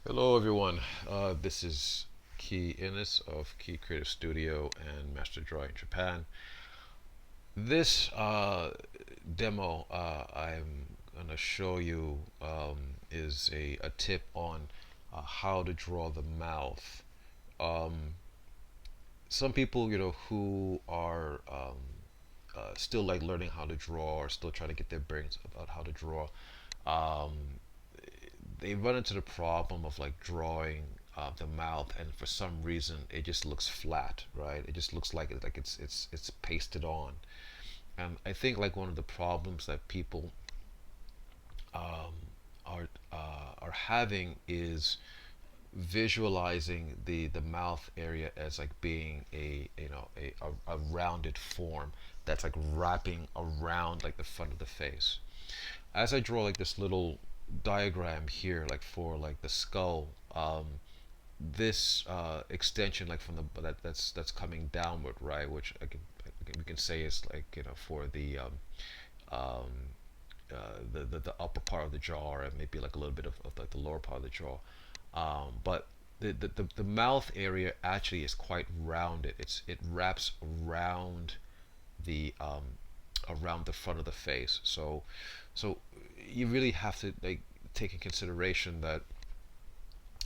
Hello, everyone. This is Key Innes of Key Creative Studio and Master Drawing Japan. This demo I'm going to show you is a tip on how to draw the mouth. Um, some people, who are still like learning how to draw or still trying to get their bearings about how to draw, um, they run into the problem of like drawing the mouth, and for some reason it just looks flat, right? It just looks like it's pasted on. And I think like one of the problems that people are having is visualizing the mouth area as like being a rounded form that's like wrapping around like the front of the face. As I draw like this little diagram here, like for like the skull, this extension like from the that's coming downward, right? Which we can say is like for um, the upper part of the jaw, and maybe like a little bit of like the lower part of the jaw. But the mouth area actually is quite rounded. It wraps the um, around the front of the face. So you really have to like take in consideration that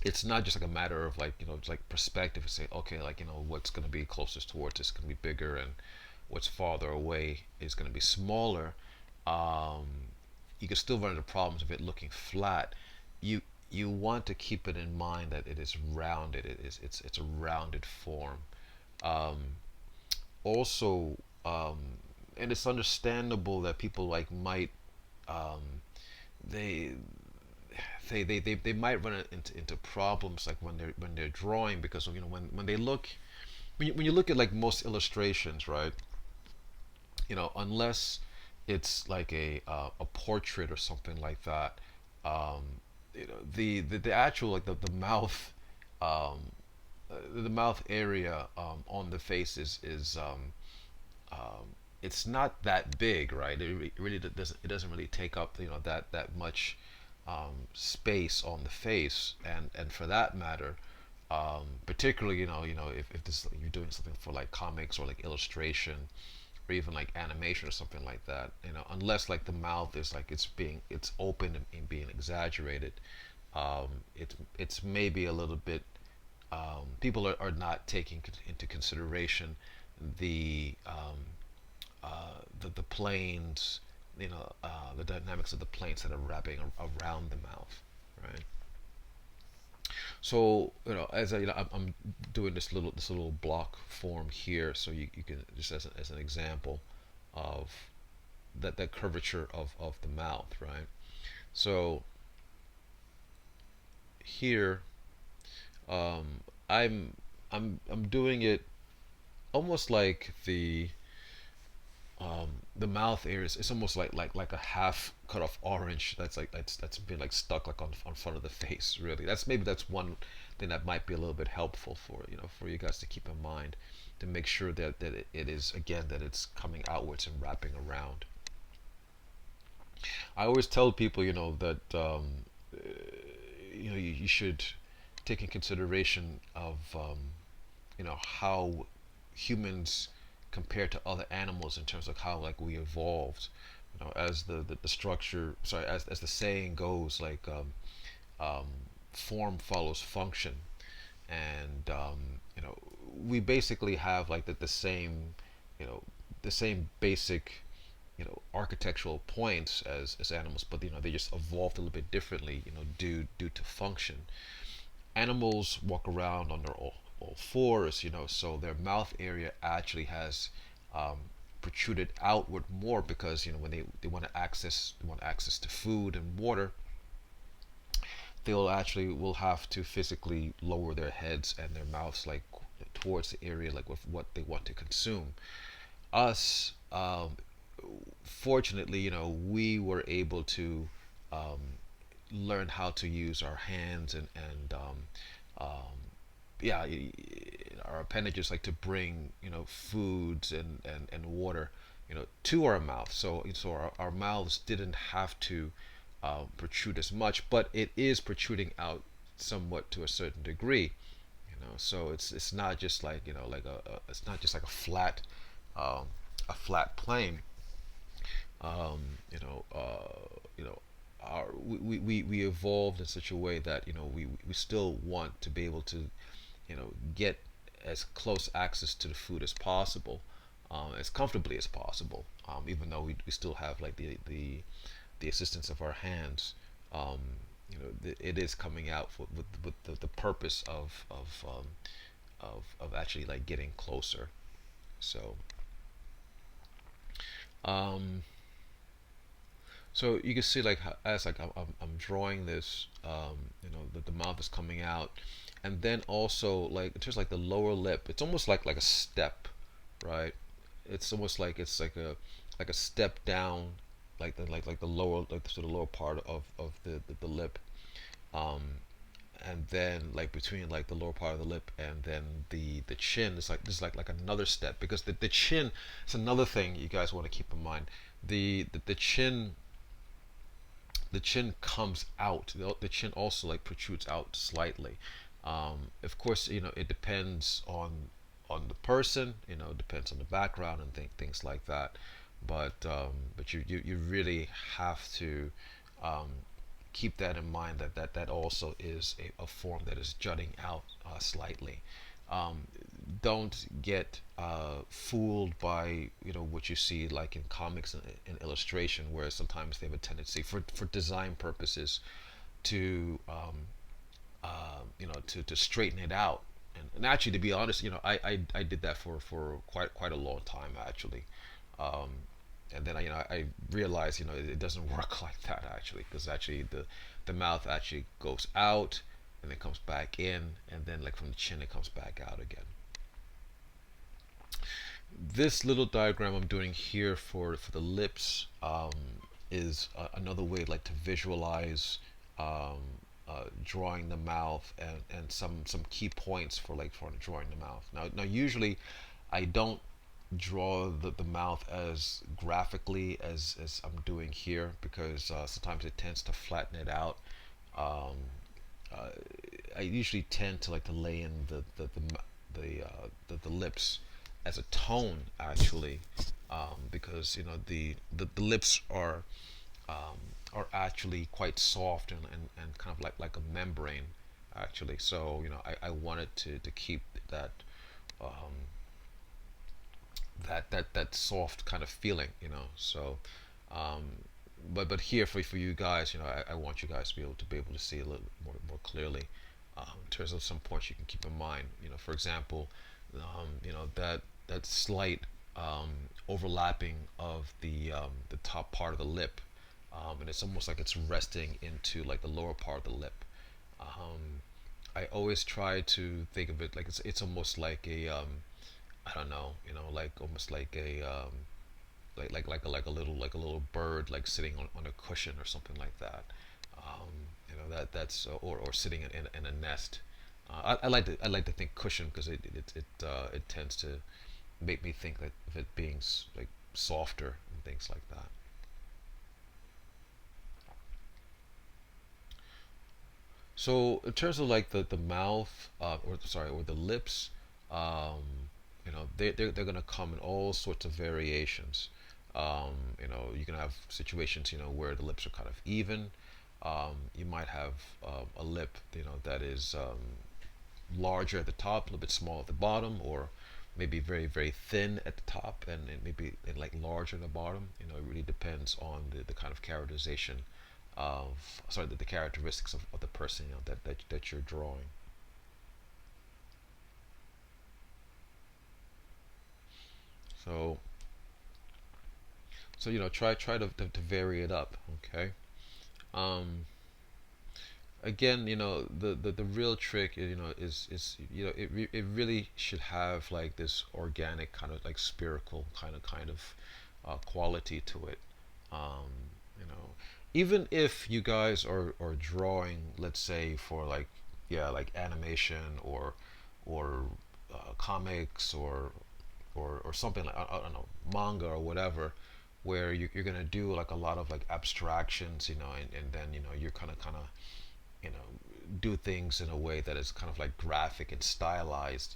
it's not just like a matter of like it's like perspective and say, okay, like what's going to be closest towards is going to be bigger, and what's farther away is going to be smaller. um, you can still run into problems of it looking flat. You want to keep it in mind that it is rounded. It's a rounded form. um, Also, and it's understandable that people like might um, they they might run into problems like when they're drawing, because when they look, when you look at like most illustrations, right? Unless it's like a portrait or something like that, um, the actual like the mouth, um, the mouth area on the face is it's not that big, right? It really doesn't really take up that much space on the face, and for that matter, particularly if this you're doing something for like comics or like illustration or even like animation or something like that, unless like the mouth is like it's open and being exaggerated, it's maybe a little bit, people are not taking into consideration the the planes, the dynamics of the planes that are wrapping around the mouth, right? So as I'm doing this little block form here, so you can just as an example of that curvature of the mouth, right? So here, um, I'm I'm doing it almost like the mouth area is almost like a half cut off orange that's been like stuck like on front of the face, really. That's one thing that might be a little bit helpful for for you guys to keep in mind, to make sure that it is, again, that it's coming outwards and wrapping around. I always tell people that you should take in consideration of how humans compare to other animals in terms of how like we evolved. As the structure, sorry, as the saying goes, like um, form follows function, and we basically have like the same, you know, the same basic architectural points as animals, but they just evolved a little bit differently, due to function. Animals walk around on their all fours, so their mouth area actually has um, protruded outward more, because they want access to food and water. They'll actually will have to physically lower their heads and their mouths like towards the area like with what they want to consume. Us, fortunately, we were able to um, learn how to use our hands and yeah, our appendages like to bring foods and water to our mouth. So our mouths didn't have to protrude as much, but it is protruding out somewhat to a certain degree. So it's not just like like it's not just like um, a flat plane. um, you know, you know, we evolved in such a way that we still want to be able to get as close access to the food as possible, as comfortably as possible, even though we still have like the assistance of our hands. Um, it is coming out with the purpose of actually like getting closer. So um, so you can see like as like I'm drawing this, the mouth is coming out, and then also like just like the lower lip, it's almost like a step, right? It's almost like it's like a step down, like the lower like the sort of lower part of the lip, um, and then like between like the lower part of the lip and then the chin is like this like another step, because the chin is another thing you guys want to keep in mind. The chin, the chin comes out. The chin also like protrudes out slightly. Of course, it depends on the person. It depends on the background and things like that. But you really have to um, keep that in mind, that also is a form that is jutting out slightly. Um, don't get fooled by what you see like in comics and illustration, where sometimes they have a tendency for design purposes to to straighten it out. And actually, to be honest, I did that for quite a long time actually. um, and then I realized it doesn't work like that actually, because actually the mouth actually goes out and then comes back in, and then like from the chin it comes back out again. This little diagram I'm doing here for the lips is another way like to visualize um, drawing the mouth, and some key points for like for drawing the mouth. Now usually I don't draw the mouth as graphically as I'm doing here, because sometimes it tends to flatten it out. Um, uh, I usually tend to like to lay in the lips as a tone actually, because the lips are actually quite soft and kind of like a membrane actually. So I wanted to keep that um, that soft kind of feeling, so um, but here for you guys, I want you guys to be able to see a little more clearly, in terms of some points you can keep in mind. For example, that slight overlapping of the top part of the lip, and it's almost like it's resting into like the lower part of the lip. um, I always try to think of it like it's almost like a I don't know, like almost like a like a little bird like sitting on a cushion or something like that. That's or sitting in a nest. I like to think cushion, because it tends to make me think that of it being like softer and things like that. So in terms of like the mouth, or sorry, or the lips, um, they're gonna come in all sorts of variations. You can have situations where the lips are kind of even. You might have a lip that is larger at the top, a little bit small at the bottom, or maybe very very thin at the top and maybe like larger at the bottom. It really depends on the kind of characterization of sorry the characteristics of the person that you're drawing. So try to vary it up. Okay. um, Again, the real trick is it really should have like this organic kind of like spherical kind of quality to it. um, you know Even if you guys are drawing, let's say for like yeah, like animation or comics or something like I don't know, manga or whatever, where you're gonna do like a lot of like abstractions, and then you're kind of you know do things in a way that is kind of like graphic and stylized,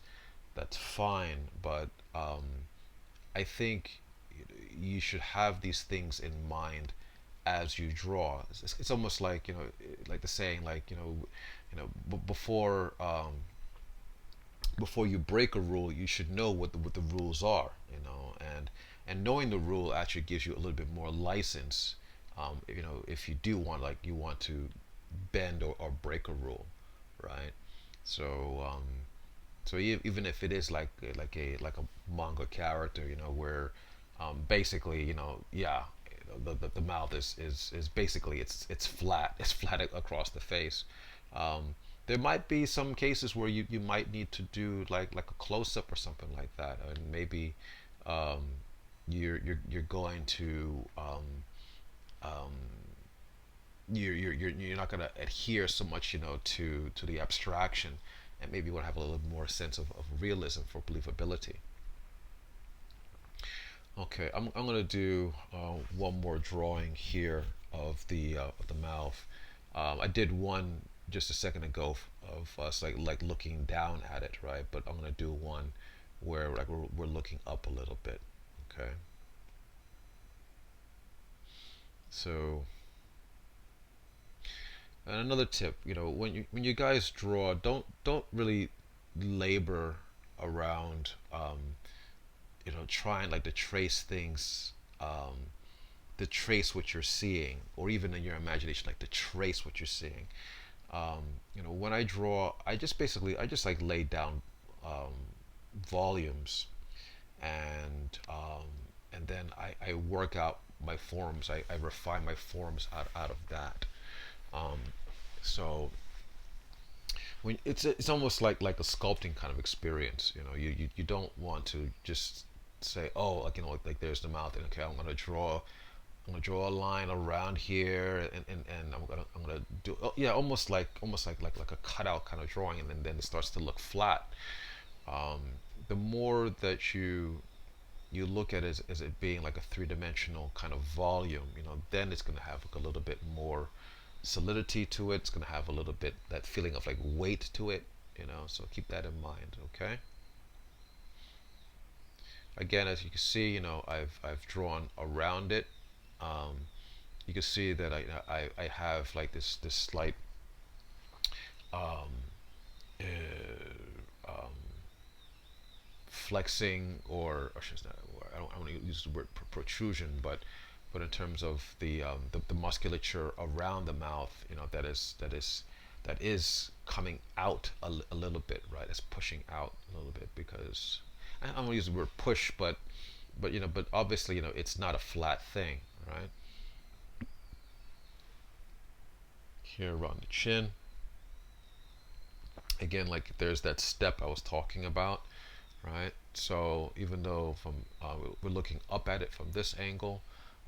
that's fine. But I think you should have these things in mind as you draw. It's almost like, like the saying, like, before before you break a rule, you should know what the rules are, and knowing the rule actually gives you a little bit more license, if you do want, like, you want to bend or break a rule, right? So even if it is like a manga character, where basically, yeah, the mouth is basically, it's flat, it's flat across the face. There might be some cases where you might need to do like a close up or something like that, and maybe um, you're going to you're not going to adhere so much, to the abstraction, and maybe you want to have a little more sense of realism for believability. Okay, I'm going to do one more drawing here of the mouth. I did one just a second ago of us like looking down at it, right? But I'm going to do one where like we're looking up a little bit. Okay, so, and another tip, when you guys draw, don't really labor around, trying like to trace things, to trace what you're seeing, or even in your imagination, like to trace what you're seeing. When I draw, I just like lay down um, volumes, and then I work out my forms. I refine my forms out of that. Um, so when it's almost like a sculpting kind of experience. You don't want to just say, oh, like, like there's the mouth, and okay, I'm gonna draw a line around here, and I'm gonna do, oh, yeah, almost like a cutout kind of drawing, and then it starts to look flat. Um, the more that you look at it as it being like a three-dimensional kind of volume, then it's going to have like a little bit more solidity to it. It's going to have a little bit that feeling of like weight to it, so keep that in mind. Okay, again, as you can see, I've drawn around it. um, you can see that I have like this slight um, uh, um, flexing, or should not, I don't want to use the word protrusion, but in terms of the musculature around the mouth, that is coming out a little bit, right? It's pushing out a little bit, because I don't want to use the word push, but obviously, it's not a flat thing, right? Here around the chin, again, like there's that step I was talking about, right? So even though we're looking up at it from this angle,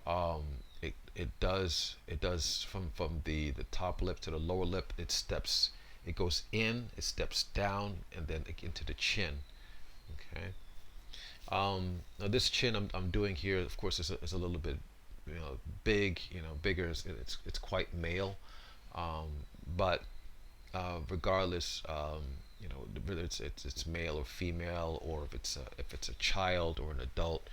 um, it does from the top lip to the lower lip. It goes in, it steps down, and then into the chin. Okay. Now this chin I'm doing here, of course, is a little bit, big, bigger. It's quite male, um, but regardless, whether it's male or female, or if it's a child or an adult,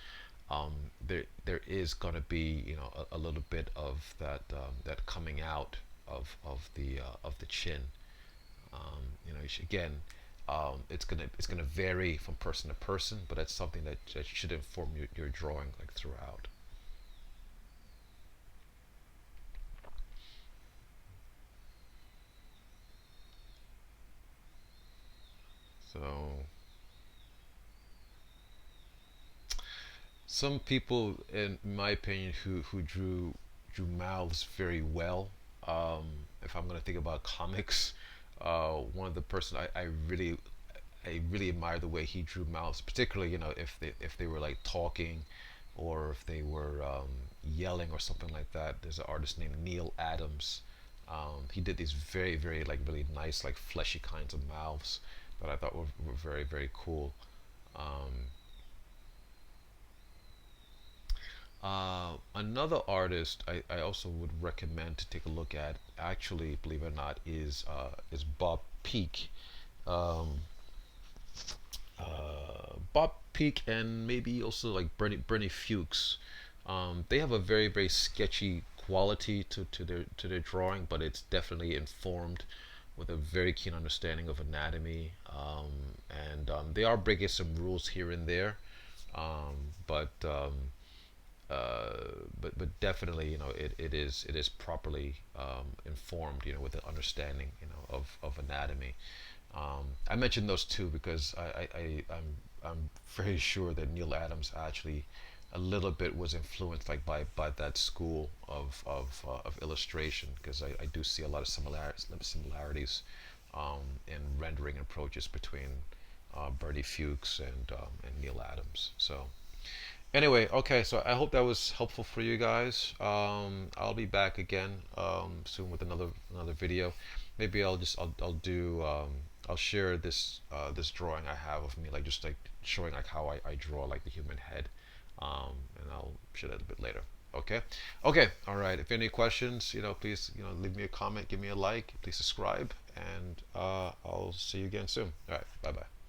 there is going to be, a little bit of that coming out of the chin. Again, it's gonna vary from person to person, but that's something that you should inform your drawing like throughout. So some people, in my opinion, who drew mouths very well. If I'm gonna think about comics, one of the person I really admire the way he drew mouths, particularly, if they were like talking, or if they were yelling or something like that. There's an artist named Neil Adams. He did these very, very, like, really nice, like, fleshy kinds of mouths that I thought were very, very cool. Um, Another artist I also would recommend to take a look at, actually, believe it or not, is Bob Peak. Um, Bob Peak and maybe also like Bernie Fuchs. They have a very sketchy quality to their drawing, but it's definitely informed with a very keen understanding of anatomy. And they are breaking some rules here and there, um, but um, but definitely, it is properly informed, with the understanding, of anatomy. I mentioned those two because I'm very sure that Neil Adams actually a little bit was influenced like by that school of illustration, because I do see a lot of similarities in rendering approaches between Bertie Fuchs and Neil Adams. So anyway, okay, so I hope that was helpful for you guys. I'll be back again soon with another video. Maybe I'll do I'll share this drawing I have of me, like just like showing like how I draw like the human head, and I'll share that a bit later. Okay, okay, all right. If any questions, please leave me a comment, give me a like, please subscribe, and I'll see you again soon. All right, bye bye.